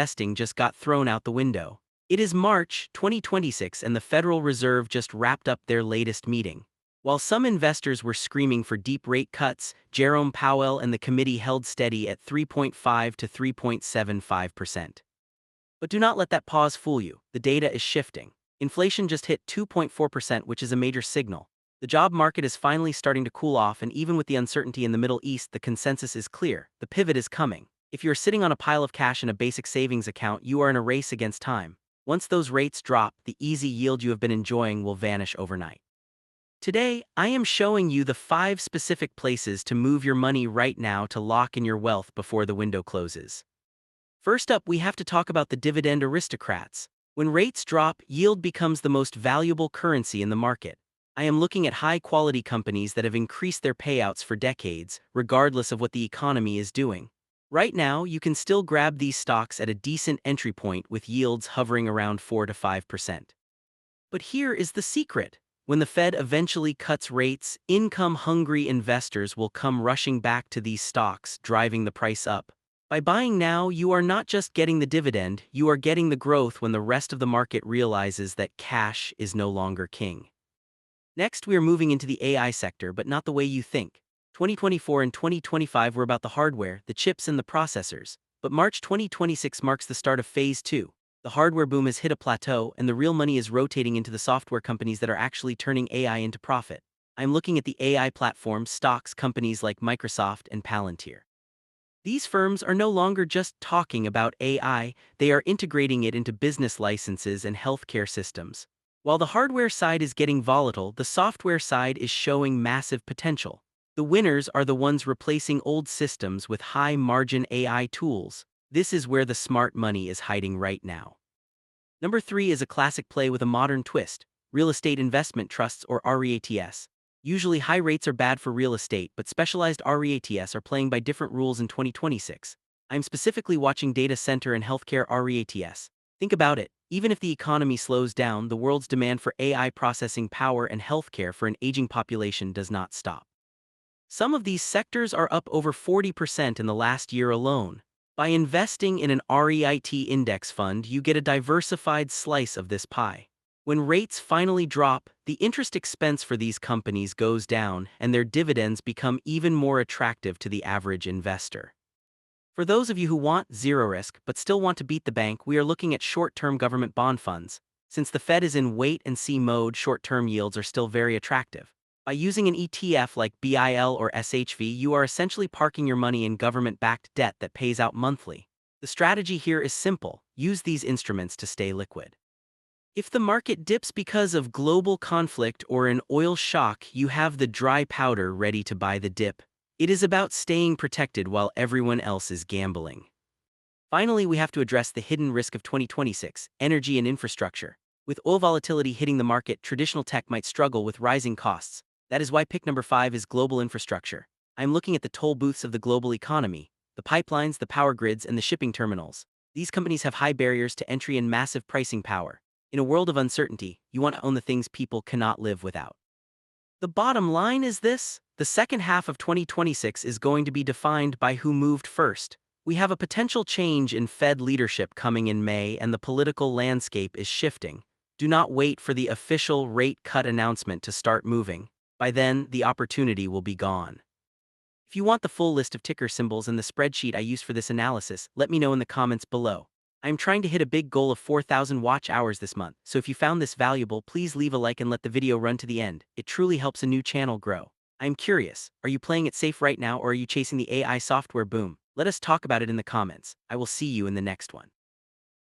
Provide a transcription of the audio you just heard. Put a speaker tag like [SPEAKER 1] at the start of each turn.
[SPEAKER 1] investing just got thrown out the window. It is March 2026 and the Federal Reserve just wrapped up their latest meeting. While some investors were screaming for deep rate cuts, Jerome Powell and the committee held steady at 3.5 to 3.75%. But do not let that pause fool you. The data is shifting. Inflation just hit 2.4%, which is a major signal. The job market is finally starting to cool off, and even with the uncertainty in the Middle East, the consensus is clear. The pivot is coming. If you're sitting on a pile of cash in a basic savings account, you are in a race against time. Once those rates drop, the easy yield you have been enjoying will vanish overnight. Today, I am showing you the 5 specific places to move your money right now to lock in your wealth before the window closes. First up, we have to talk about the dividend aristocrats. When rates drop, yield becomes the most valuable currency in the market. I am looking at high-quality companies that have increased their payouts for decades, regardless of what the economy is doing. Right now, you can still grab these stocks at a decent entry point with yields hovering around 4 to 5%. But here is the secret. When the Fed eventually cuts rates, income-hungry investors will come rushing back to these stocks, driving the price up. By buying now, you are not just getting the dividend, you are getting the growth when the rest of the market realizes that cash is no longer king. Next, we are moving into the AI sector, but not the way you think. 2024 and 2025 were about the hardware, the chips and the processors. But March 2026 marks the start of Phase 2. The hardware boom has hit a plateau, and the real money is rotating into the software companies that are actually turning AI into profit. I'm looking at the AI platform stocks companies like Microsoft and Palantir. These firms are no longer just talking about AI, they are integrating it into business licenses and healthcare systems. While the hardware side is getting volatile, the software side is showing massive potential. The winners are the ones replacing old systems with high-margin AI tools. This is where the smart money is hiding right now. Number 3 is a classic play with a modern twist: real estate investment trusts, or REITs. Usually high rates are bad for real estate, but specialized REITs are playing by different rules in 2026. I'm specifically watching data center and healthcare REITs. Think about it. Even if the economy slows down, the world's demand for AI processing power and healthcare for an aging population does not stop. Some of these sectors are up over 40% in the last year alone. By investing in an REIT index fund, you get a diversified slice of this pie. When rates finally drop, the interest expense for these companies goes down, and their dividends become even more attractive to the average investor. For those of you who want zero risk but still want to beat the bank, we are looking at short-term government bond funds. Since the Fed is in wait-and-see mode, short-term yields are still very attractive. By using an ETF like BIL or SHV, you are essentially parking your money in government-backed debt that pays out monthly. The strategy here is simple: use these instruments to stay liquid. If the market dips because of global conflict or an oil shock, you have the dry powder ready to buy the dip. It is about staying protected while everyone else is gambling. Finally, we have to address the hidden risk of 2026: energy and infrastructure. With oil volatility hitting the market, traditional tech might struggle with rising costs. That is why pick number 5 is global infrastructure. I'm looking at the toll booths of the global economy, the pipelines, the power grids, and the shipping terminals. These companies have high barriers to entry and massive pricing power. In a world of uncertainty, you want to own the things people cannot live without. The bottom line is this: the second half of 2026 is going to be defined by who moved first. We have a potential change in Fed leadership coming in May, and the political landscape is shifting. Do not wait for the official rate cut announcement to start moving. By then, the opportunity will be gone. If you want the full list of ticker symbols and the spreadsheet I used for this analysis, let me know in the comments below. I am trying to hit a big goal of 4,000 watch hours this month, so if you found this valuable, please leave a like and let the video run to the end. It truly helps a new channel grow. I am curious, are you playing it safe right now, or are you chasing the AI software boom? Let us talk about it in the comments. I will see you in the next one.